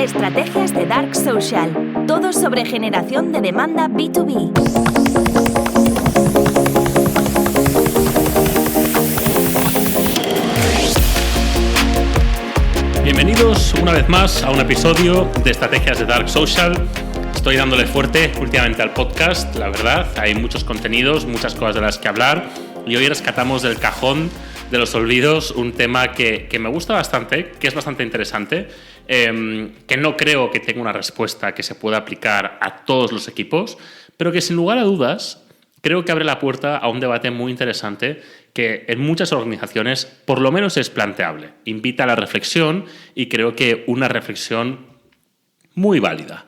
Estrategias de Dark Social. Todo sobre generación de demanda B2B. Bienvenidos una vez más a un episodio de Estrategias de Dark Social. Estoy dándole fuerte últimamente al podcast, la verdad. Hay muchos contenidos, muchas cosas de las que hablar. Y hoy rescatamos del cajón de los olvidos un tema que me gusta bastante, que es bastante interesante, que no creo que tenga una respuesta que se pueda aplicar a todos los equipos, pero que sin lugar a dudas creo que abre la puerta a un debate muy interesante que en muchas organizaciones por lo menos es planteable. Invita a la reflexión y creo que una reflexión muy válida.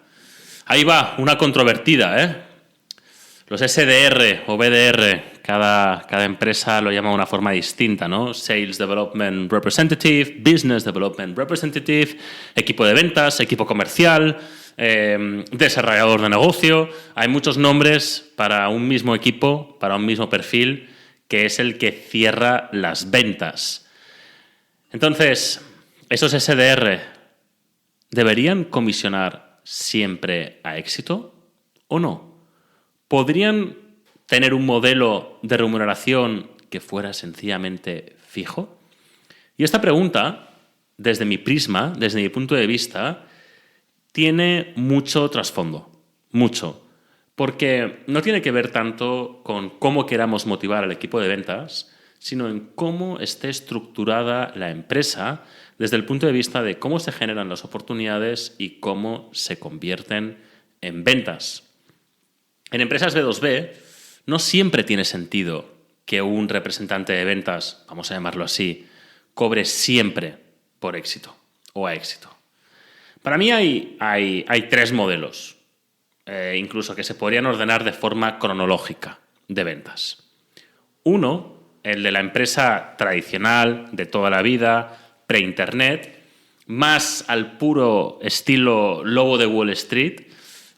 Ahí va, una controvertida, Los SDR o BDR, cada empresa lo llama de una forma distinta, ¿no? Sales Development Representative, Business Development Representative, equipo de ventas, equipo comercial, desarrollador de negocio. Hay muchos nombres para un mismo equipo, para un mismo perfil, que es el que cierra las ventas. Entonces, ¿esos SDR deberían comisionar siempre a éxito o no? ¿Podrían tener un modelo de remuneración que fuera sencillamente fijo? Y esta pregunta, desde mi prisma, desde mi punto de vista, tiene mucho trasfondo, mucho. Porque no tiene que ver tanto con cómo queramos motivar al equipo de ventas, sino en cómo esté estructurada la empresa desde el punto de vista de cómo se generan las oportunidades y cómo se convierten en ventas. En empresas B2B no siempre tiene sentido que un representante de ventas, vamos a llamarlo así, cobre siempre por éxito o a éxito. Para mí hay tres modelos, incluso que se podrían ordenar de forma cronológica de ventas. Uno, el de la empresa tradicional de toda la vida, pre-internet, más al puro estilo Lobo de Wall Street,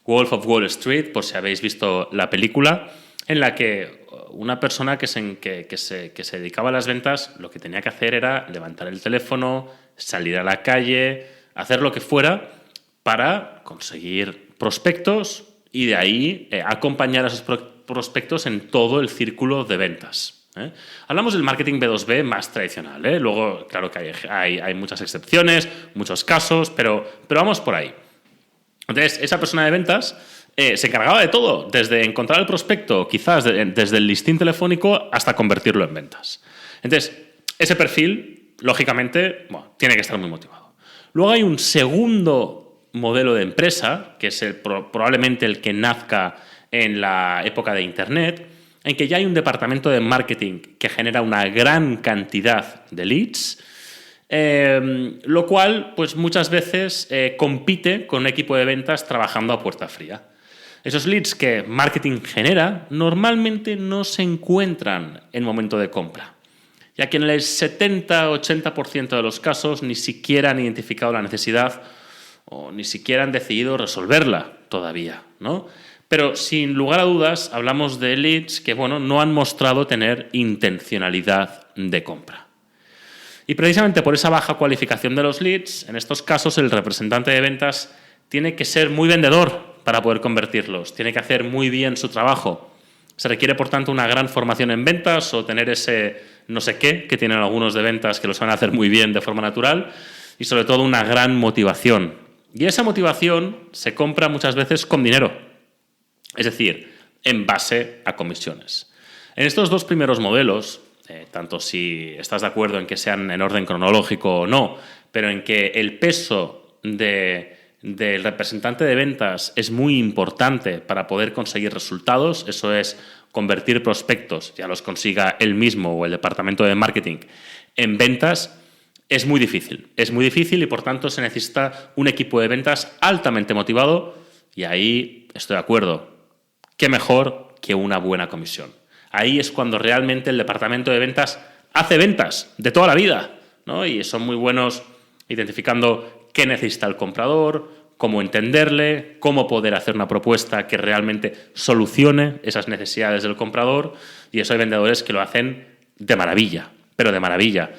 Wolf of Wall Street, por si habéis visto la película, en la que una persona que se dedicaba a las ventas lo que tenía que hacer era levantar el teléfono, salir a la calle, hacer lo que fuera para conseguir prospectos y de ahí acompañar a esos prospectos en todo el círculo de ventas. Hablamos del marketing B2B más tradicional. Luego, claro que hay muchas excepciones, muchos casos, pero vamos por ahí. Entonces, esa persona de ventas se encargaba de todo, desde encontrar el prospecto, quizás desde el listín telefónico hasta convertirlo en ventas. Entonces, ese perfil, lógicamente, tiene que estar muy motivado. Luego hay un segundo modelo de empresa, que es probablemente el que nazca en la época de Internet, en que ya hay un departamento de marketing que genera una gran cantidad de leads, lo cual pues muchas veces compite con un equipo de ventas trabajando a puerta fría. Esos leads que marketing genera normalmente no se encuentran en momento de compra, ya que en el 70-80% de los casos ni siquiera han identificado la necesidad o ni siquiera han decidido resolverla todavía, ¿no? Pero sin lugar a dudas hablamos de leads que no han mostrado tener intencionalidad de compra. Y precisamente por esa baja cualificación de los leads, en estos casos el representante de ventas tiene que ser muy vendedor para poder convertirlos, tiene que hacer muy bien su trabajo. Se requiere, por tanto, una gran formación en ventas o tener ese no sé qué que tienen algunos de ventas que lo saben hacer muy bien de forma natural y sobre todo una gran motivación. Y esa motivación se compra muchas veces con dinero, es decir, en base a comisiones. En estos dos primeros modelos, tanto si estás de acuerdo en que sean en orden cronológico o no, pero en que el peso del representante de ventas es muy importante para poder conseguir resultados, eso es convertir prospectos, ya los consiga él mismo o el departamento de marketing, en ventas, es muy difícil y por tanto se necesita un equipo de ventas altamente motivado y ahí estoy de acuerdo, qué mejor que una buena comisión. Ahí es cuando realmente el departamento de ventas hace ventas de toda la vida, ¿no? Y son muy buenos identificando qué necesita el comprador, cómo entenderle, cómo poder hacer una propuesta que realmente solucione esas necesidades del comprador. Y eso hay vendedores que lo hacen de maravilla, pero de maravilla.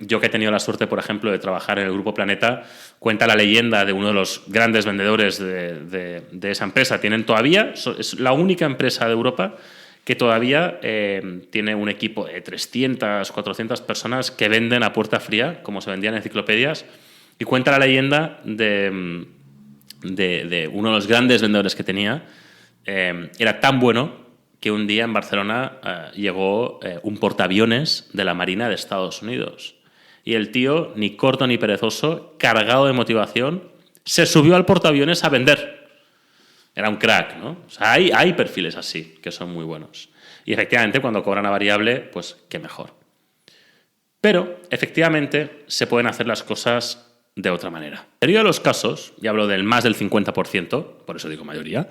Yo que he tenido la suerte, por ejemplo, de trabajar en el Grupo Planeta, cuenta la leyenda de uno de los grandes vendedores de esa empresa. Es la única empresa de Europa que todavía tiene un equipo de 300, 400 personas que venden a puerta fría, como se vendían en enciclopedias, y cuenta la leyenda de uno de los grandes vendedores que tenía. Era tan bueno que un día en Barcelona llegó un portaaviones de la Marina de Estados Unidos. Y el tío, ni corto ni perezoso, cargado de motivación, se subió al portaaviones a vender. Era un crack, ¿no? O sea, hay perfiles así, que son muy buenos. Y efectivamente, cuando cobran a variable, pues qué mejor. Pero, efectivamente, se pueden hacer las cosas de otra manera. La mayoría de los casos, y hablo del más del 50%, por eso digo mayoría,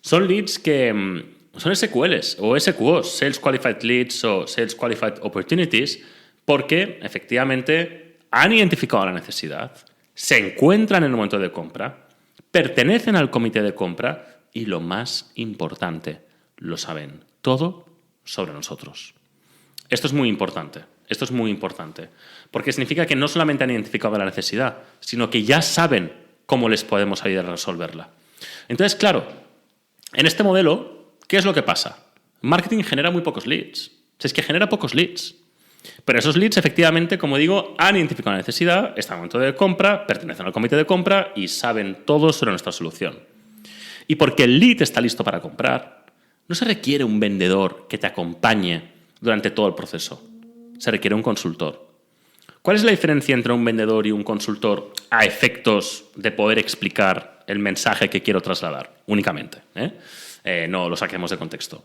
son leads que son SQLs o SQOs, Sales Qualified Leads o Sales Qualified Opportunities, porque efectivamente han identificado la necesidad, se encuentran en el momento de compra, pertenecen al comité de compra y, lo más importante, lo saben todo sobre nosotros. Esto es muy importante, porque significa que no solamente han identificado la necesidad, sino que ya saben cómo les podemos ayudar a resolverla. Entonces, claro, en este modelo, ¿qué es lo que pasa? Marketing genera muy pocos leads. Es que genera pocos leads. Pero esos leads, efectivamente, como digo, han identificado la necesidad, están en el momento de compra, pertenecen al comité de compra y saben todo sobre nuestra solución. Y porque el lead está listo para comprar, no se requiere un vendedor que te acompañe durante todo el proceso. Se requiere un consultor. ¿Cuál es la diferencia entre un vendedor y un consultor a efectos de poder explicar el mensaje que quiero trasladar únicamente? No lo saquemos de contexto.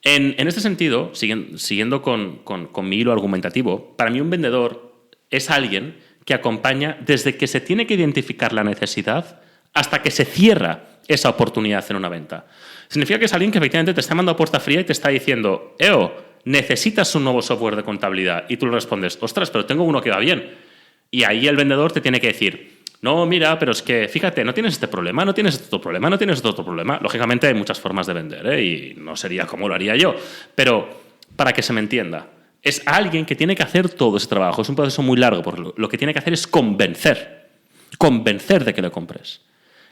En este sentido, siguiendo con mi hilo argumentativo, para mí un vendedor es alguien que acompaña desde que se tiene que identificar la necesidad hasta que se cierra esa oportunidad en una venta. Significa que es alguien que efectivamente te está mandando a puerta fría y te está diciendo: necesitas un nuevo software de contabilidad, y tú le respondes: ostras, pero tengo uno que va bien. Y ahí el vendedor te tiene que decir: no, mira, pero es que, fíjate, no tienes este problema, no tienes este otro problema, no tienes este otro problema. Lógicamente hay muchas formas de vender, y no sería como lo haría yo. Pero, para que se me entienda, es alguien que tiene que hacer todo ese trabajo. Es un proceso muy largo, porque lo que tiene que hacer es convencer de que lo compres.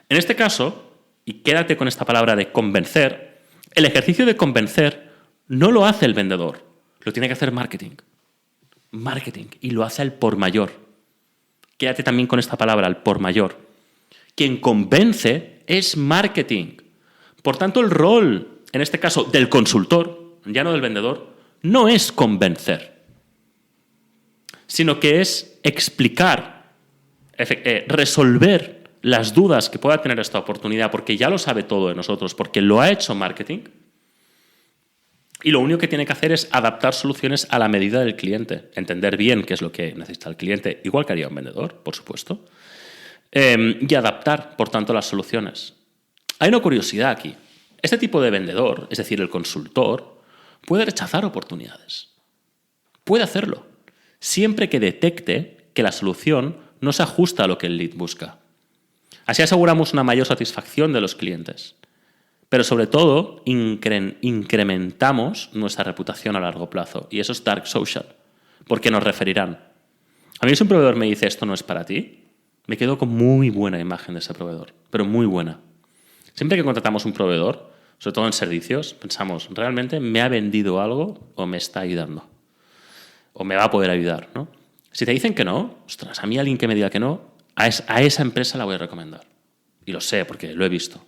En este caso, y quédate con esta palabra de convencer, el ejercicio de convencer no lo hace el vendedor, lo tiene que hacer marketing. Marketing, y lo hace al por mayor. Quédate también con esta palabra, al por mayor. Quien convence es marketing. Por tanto, el rol, en este caso, del consultor, ya no del vendedor, no es convencer, sino que es explicar, resolver las dudas que pueda tener esta oportunidad, porque ya lo sabe todo de nosotros, porque lo ha hecho marketing. Y lo único que tiene que hacer es adaptar soluciones a la medida del cliente, entender bien qué es lo que necesita el cliente, igual que haría un vendedor, por supuesto, y adaptar, por tanto, las soluciones. Hay una curiosidad aquí. Este tipo de vendedor, es decir, el consultor, puede rechazar oportunidades. Puede hacerlo, siempre que detecte que la solución no se ajusta a lo que el lead busca. Así aseguramos una mayor satisfacción de los clientes. Pero sobre todo, incrementamos nuestra reputación a largo plazo. Y eso es Dark Social, porque nos referirán. A mí si un proveedor me dice: esto no es para ti, me quedo con muy buena imagen de ese proveedor, pero muy buena. Siempre que contratamos un proveedor, sobre todo en servicios, pensamos: ¿realmente me ha vendido algo o me está ayudando? O me va a poder ayudar, ¿no? Si te dicen que no, ostras, a mí alguien que me diga que no, a esa empresa la voy a recomendar. Y lo sé, porque lo he visto.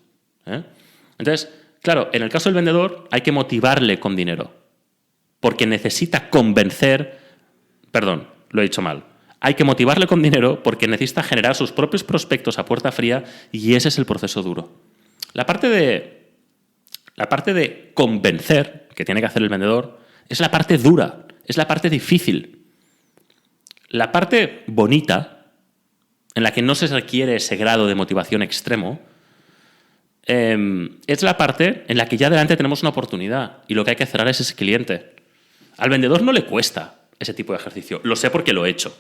Entonces, claro, en el caso del vendedor hay que motivarle con dinero, porque necesita convencer. Perdón, lo he dicho mal. Hay que motivarle con dinero porque necesita generar sus propios prospectos a puerta fría, y ese es el proceso duro. La parte de convencer que tiene que hacer el vendedor es la parte dura, es la parte difícil. La parte bonita, en la que no se requiere ese grado de motivación extremo, es la parte en la que ya delante tenemos una oportunidad y lo que hay que cerrar es ese cliente. Al vendedor no le cuesta ese tipo de ejercicio. Lo sé porque lo he hecho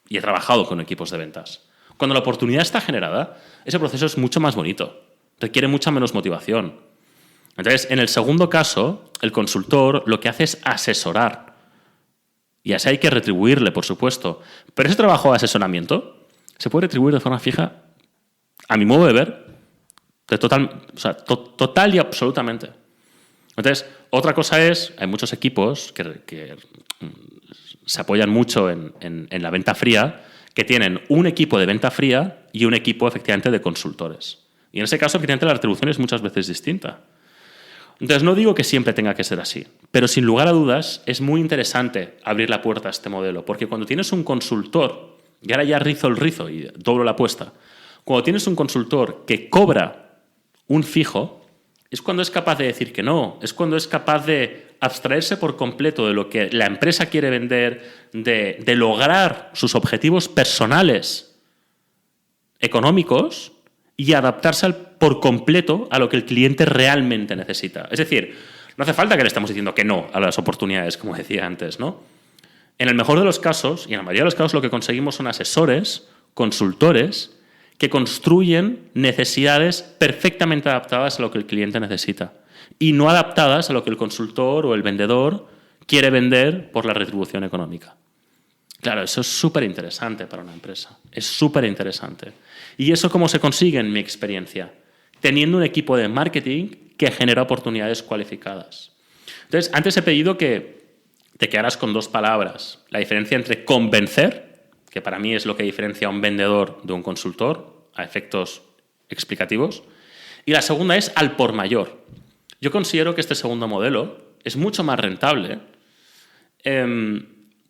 y he trabajado con equipos de ventas. Cuando la oportunidad está generada, ese proceso es mucho más bonito, requiere mucha menos motivación. Entonces, en el segundo caso, el consultor lo que hace es asesorar Y así hay que retribuirle, por supuesto. Pero ese trabajo de asesoramiento se puede retribuir de forma fija, a mi modo de ver, total y absolutamente. Entonces, otra cosa es, hay muchos equipos que se apoyan mucho en la venta fría, que tienen un equipo de venta fría y un equipo, efectivamente, de consultores. Y en ese caso, efectivamente, la retribución es muchas veces distinta. Entonces, no digo que siempre tenga que ser así, pero sin lugar a dudas es muy interesante abrir la puerta a este modelo, porque cuando tienes un consultor, y ahora ya rizo el rizo y doblo la apuesta, cuando tienes un consultor que cobra un fijo, es cuando es capaz de decir que no, es cuando es capaz de abstraerse por completo de lo que la empresa quiere vender, de lograr sus objetivos personales económicos y adaptarse por completo a lo que el cliente realmente necesita. Es decir, no hace falta que le estemos diciendo que no a las oportunidades, como decía antes, ¿no? En el mejor de los casos, y en la mayoría de los casos, lo que conseguimos son asesores, consultores, que construyen necesidades perfectamente adaptadas a lo que el cliente necesita y no adaptadas a lo que el consultor o el vendedor quiere vender por la retribución económica. Claro, eso es súper interesante para una empresa. Es súper interesante. ¿Y eso cómo se consigue, en mi experiencia? Teniendo un equipo de marketing que genera oportunidades cualificadas. Entonces, antes he pedido que te quedaras con dos palabras. La diferencia entre convencer, que para mí es lo que diferencia a un vendedor de un consultor, a efectos explicativos, y la segunda es al por mayor. Yo considero que este segundo modelo es mucho más rentable,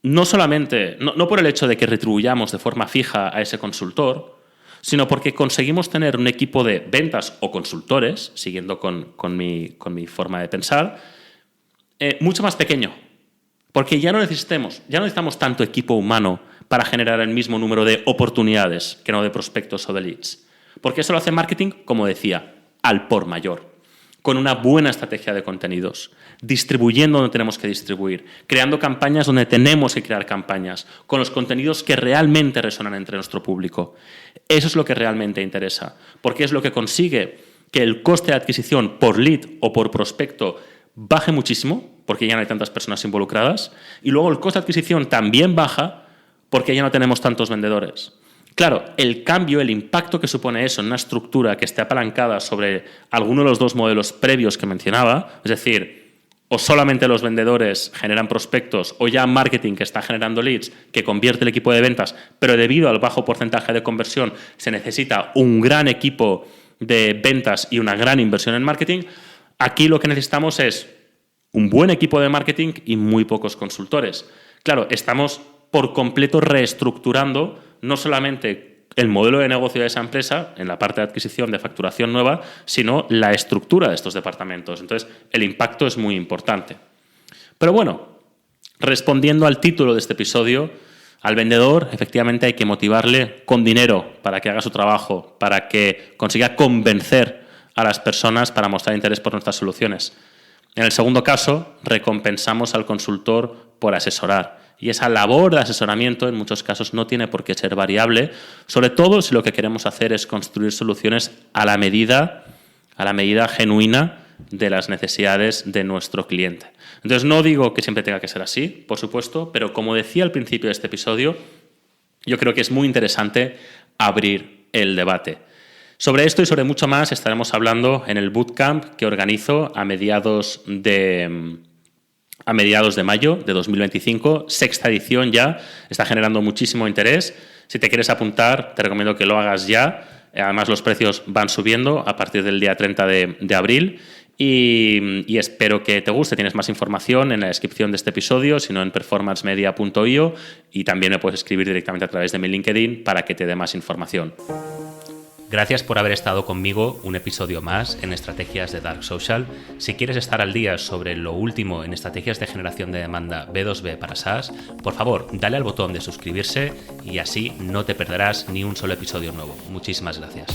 no solamente, no por el hecho de que retribuyamos de forma fija a ese consultor, sino porque conseguimos tener un equipo de ventas o consultores, siguiendo con mi forma de pensar, mucho más pequeño. Porque ya no necesitamos tanto equipo humano para generar el mismo número de oportunidades que no de prospectos o de leads. Porque eso lo hace marketing, como decía, al por mayor, con una buena estrategia de contenidos, distribuyendo donde tenemos que distribuir, creando campañas donde tenemos que crear campañas, con los contenidos que realmente resonan entre nuestro público. Eso es lo que realmente interesa, porque es lo que consigue que el coste de adquisición por lead o por prospecto baje muchísimo, porque ya no hay tantas personas involucradas, y luego el coste de adquisición también baja porque ya no tenemos tantos vendedores. Claro, el cambio, el impacto que supone eso en una estructura que esté apalancada sobre alguno de los dos modelos previos que mencionaba, es decir, o solamente los vendedores generan prospectos o ya marketing que está generando leads que convierte el equipo de ventas, pero debido al bajo porcentaje de conversión se necesita un gran equipo de ventas y una gran inversión en marketing. Aquí lo que necesitamos es un buen equipo de marketing y muy pocos consultores. Claro, estamos por completo reestructurando no solamente el modelo de negocio de esa empresa, en la parte de adquisición de facturación nueva, sino la estructura de estos departamentos. Entonces, el impacto es muy importante. Pero bueno, respondiendo al título de este episodio, al vendedor efectivamente hay que motivarle con dinero para que haga su trabajo, para que consiga convencer a las personas para mostrar interés por nuestras soluciones. En el segundo caso, recompensamos al consultor por asesorar. Y esa labor de asesoramiento en muchos casos no tiene por qué ser variable, sobre todo si lo que queremos hacer es construir soluciones a la medida genuina de las necesidades de nuestro cliente. Entonces, no digo que siempre tenga que ser así, por supuesto, pero como decía al principio de este episodio, yo creo que es muy interesante abrir el debate. Sobre esto y sobre mucho más estaremos hablando en el bootcamp que organizo a mediados de mayo de 2025, sexta edición ya, está generando muchísimo interés. Si te quieres apuntar, te recomiendo que lo hagas ya. Además, los precios van subiendo a partir del día 30 de abril y espero que te guste. Tienes más información en la descripción de este episodio, sino en performancemedia.io, y también me puedes escribir directamente a través de mi LinkedIn para que te dé más información. Gracias por haber estado conmigo un episodio más en Estrategias de Dark Social. Si quieres estar al día sobre lo último en estrategias de generación de demanda B2B para SaaS, por favor, dale al botón de suscribirse y así no te perderás ni un solo episodio nuevo. Muchísimas gracias.